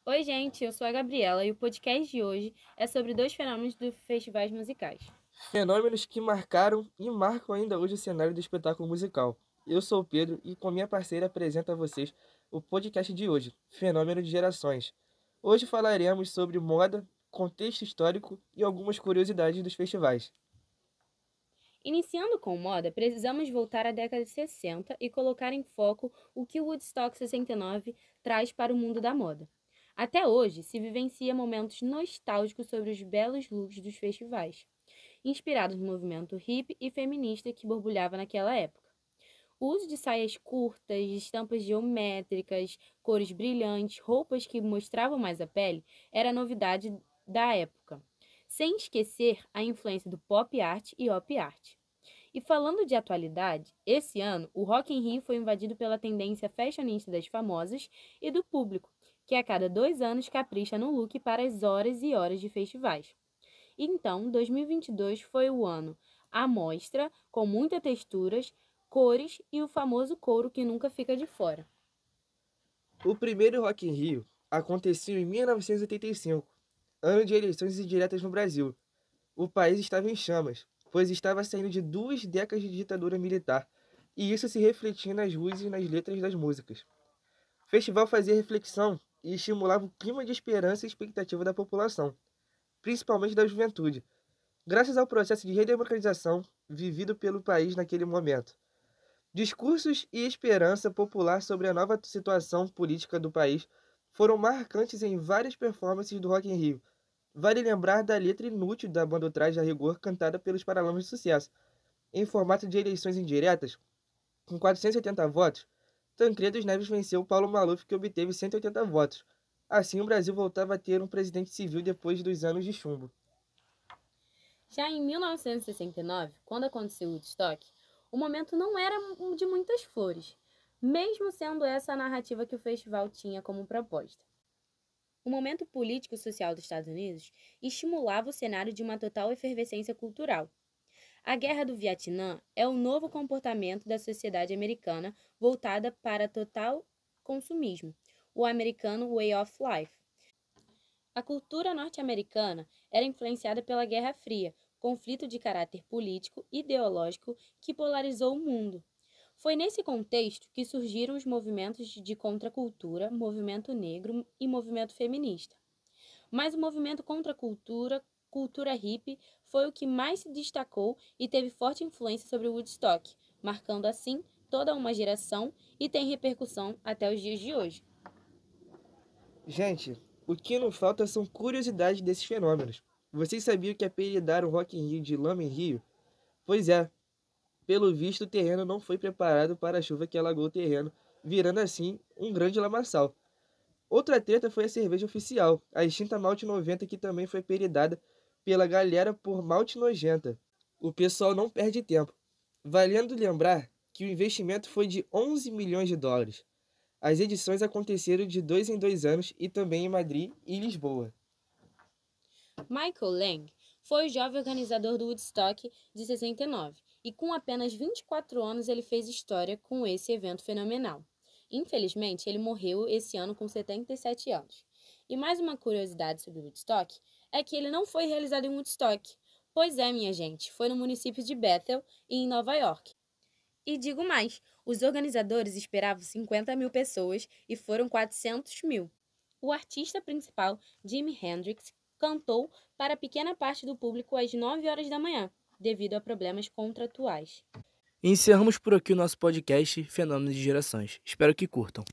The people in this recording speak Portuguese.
Oi, gente, eu sou a Gabriela e o podcast de hoje é sobre dois fenômenos dos festivais musicais. Fenômenos que marcaram e marcam ainda hoje o cenário do espetáculo musical. Eu sou o Pedro e com minha parceira apresento a vocês o podcast de hoje, Fenômeno de Gerações. Hoje falaremos sobre moda, contexto histórico e algumas curiosidades dos festivais. Iniciando com moda, precisamos voltar à década de 60 e colocar em foco o que o Woodstock 69 traz para o mundo da moda. Até hoje, se vivencia momentos nostálgicos sobre os belos looks dos festivais, inspirados no movimento hippie e feminista que borbulhava naquela época. O uso de saias curtas, estampas geométricas, cores brilhantes, roupas que mostravam mais a pele, era a novidade da época. Sem esquecer a influência do pop art e op art. E falando de atualidade, esse ano o Rock in Rio foi invadido pela tendência fashionista das famosas e do público, que a cada 2 anos capricha no look para as horas e horas de festivais. Então, 2022 foi o ano à mostra, com muitas texturas, cores e o famoso couro que nunca fica de fora. O primeiro Rock in Rio aconteceu em 1985, ano de eleições indiretas no Brasil. O país estava em chamas, pois estava saindo de 2 décadas de ditadura militar, e isso se refletia nas ruas e nas letras das músicas. O festival fazia reflexão e estimulava o clima de esperança e expectativa da população, principalmente da juventude, graças ao processo de redemocratização vivido pelo país naquele momento. Discursos e esperança popular sobre a nova situação política do país foram marcantes em várias performances do Rock in Rio. Vale lembrar da letra inútil da banda Traje a Rigor cantada pelos Paralamas de Sucesso. Em formato de eleições indiretas, com 480 votos, Tancredo Neves venceu Paulo Maluf, que obteve 180 votos. Assim, o Brasil voltava a ter um presidente civil depois dos anos de chumbo. Já em 1969, quando aconteceu o Woodstock, o momento não era de muitas flores, mesmo sendo essa a narrativa que o festival tinha como proposta. O momento político e social dos Estados Unidos estimulava o cenário de uma total efervescência cultural. A Guerra do Vietnã é o novo comportamento da sociedade americana voltada para total consumismo, o americano way of life. A cultura norte-americana era influenciada pela Guerra Fria, conflito de caráter político e ideológico que polarizou o mundo. Foi nesse contexto que surgiram os movimentos de contracultura, movimento negro e movimento feminista. Mas o movimento contra a cultura hippie, foi o que mais se destacou e teve forte influência sobre o Woodstock, marcando assim toda uma geração e tem repercussão até os dias de hoje. Gente, o que não falta são curiosidades desses fenômenos. Vocês sabiam que apelidaram o Rock in Rio de Lama em Rio? Pois é, pelo visto o terreno não foi preparado para a chuva que alagou o terreno, virando assim um grande lamaçal. Outra treta foi a cerveja oficial, a extinta Malte 90, que também foi apelidada pela galera por Malte Nojenta. O pessoal não perde tempo. Valendo lembrar que o investimento foi de 11 milhões de dólares. As edições aconteceram de 2 em 2 anos e também em Madrid e Lisboa. Michael Lang foi o jovem organizador do Woodstock de 69 e com apenas 24 anos ele fez história com esse evento fenomenal. Infelizmente, ele morreu esse ano com 77 anos. E mais uma curiosidade sobre o Woodstock é que ele não foi realizado em Woodstock. Pois é, minha gente, foi no município de Bethel, em Nova York. E digo mais, os organizadores esperavam 50 mil pessoas e foram 400 mil. O artista principal, Jimi Hendrix, cantou para pequena parte do público às 9 horas da manhã, devido a problemas contratuais. Encerramos por aqui o nosso podcast Fenômenos de Gerações. Espero que curtam.